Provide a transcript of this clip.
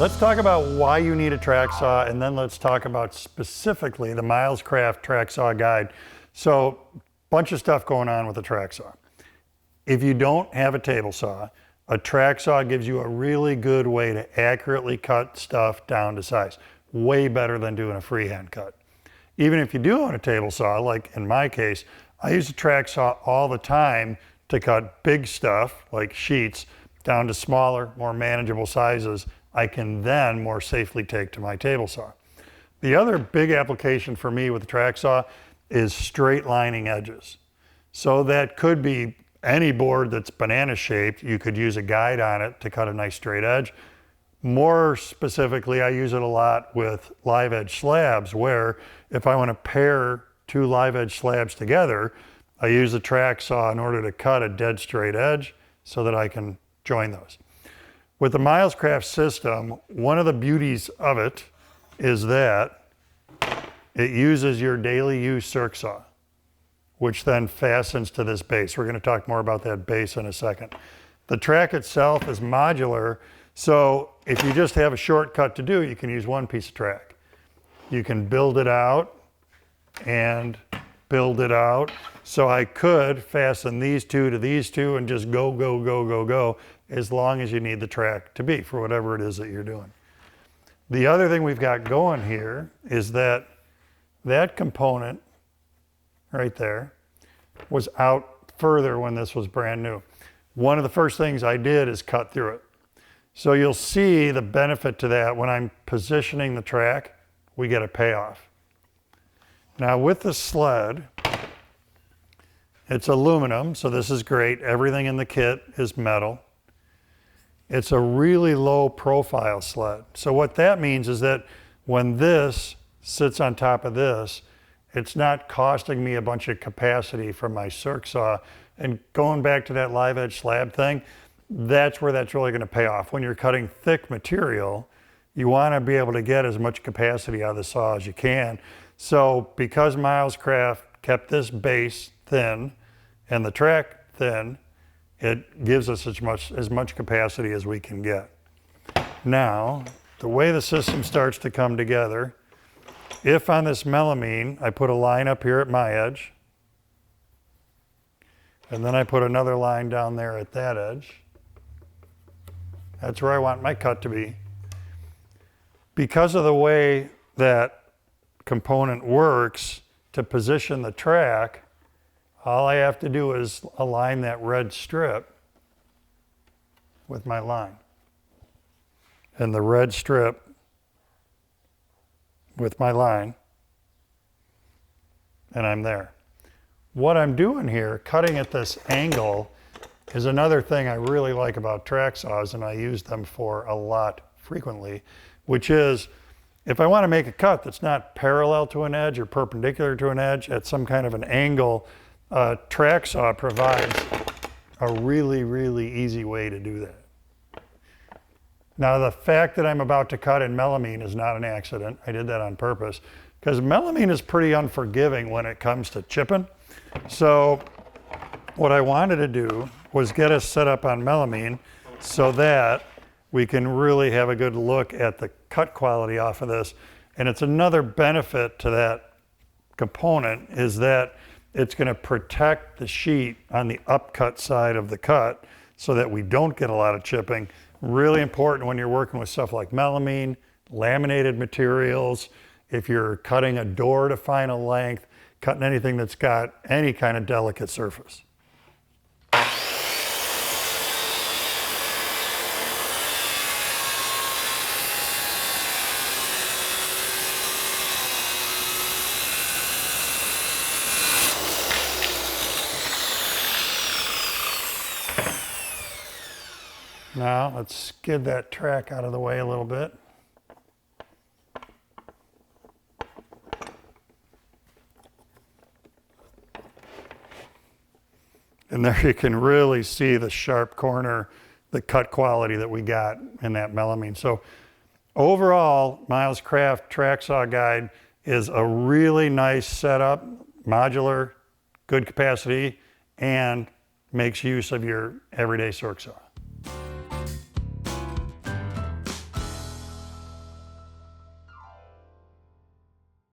Let's talk about why you need a track saw, and then let's talk about specifically the Milescraft TrackSawGuide. So, bunch of stuff going on with the track saw. If you don't have a table saw, a track saw gives you a really good way to accurately cut stuff down to size. Way better than doing a freehand cut. Even if you do own a table saw, like in my case, I use a track saw all the time to cut big stuff, like sheets, down to smaller, more manageable sizes I can then more safely take to my table saw. The other big application for me with the track saw is straight lining edges. So that could be any board that's banana shaped. You could use a guide on it to cut a nice straight edge. More specifically, I use it a lot with live edge slabs, where if I want to pair two live edge slabs together, I use the track saw in order to cut a dead straight edge so that I can join those. With the Milescraft system, one of the beauties of it is that it uses your daily use circ saw, which then fastens to this base. We're going to talk more about that base in a second. The track itself is modular, so if you just have a shortcut to do, you can use one piece of track. You can build it out and build it out. So I could fasten these two to these two and just go, go, go, go, go, as long as you need the track to be for whatever it is that you're doing. The other thing we've got going here is that that component right there was out further when this was brand new. One of the first things I did is cut through it. So you'll see the benefit to that when I'm positioning the track, we get a payoff. Now with the sled, it's aluminum, so this is great. Everything in the kit is metal. It's a really low profile sled. So what that means is that when this sits on top of this, it's not costing me a bunch of capacity from my circ saw. And going back to that live edge slab thing, that's where that's really going to pay off. When you're cutting thick material, you want to be able to get as much capacity out of the saw as you can. So because Milescraft kept this base thin and the track thin, it gives us as much capacity as we can get. Now, the way the system starts to come together, if on this melamine, I put a line up here at my edge, and then I put another line down there at that edge, that's where I want my cut to be. Because of the way that component works to position the track, all I have to do is align that red strip with my line. And the red strip with my line, and I'm there. What I'm doing here, cutting at this angle, is another thing I really like about track saws, and I use them for a lot frequently, which is if I want to make a cut that's not parallel to an edge or perpendicular to an edge at some kind of an angle, track saw provides a really, really easy way to do that. Now the fact that I'm about to cut in melamine is not an accident. I did that on purpose because melamine is pretty unforgiving when it comes to chipping. So what I wanted to do was get us set up on melamine so that we can really have a good look at the cut quality off of this. And it's another benefit to that component is that it's going to protect the sheet on the upcut side of the cut so that we don't get a lot of chipping. Really important when you're working with stuff like melamine, laminated materials, if you're cutting a door to final length, cutting anything that's got any kind of delicate surface. Now let's skid that track out of the way a little bit. And there you can really see the sharp corner, the cut quality that we got in that melamine. So overall, Milescraft TrackSawGuide is a really nice setup, modular, good capacity, and makes use of your everyday circ saw.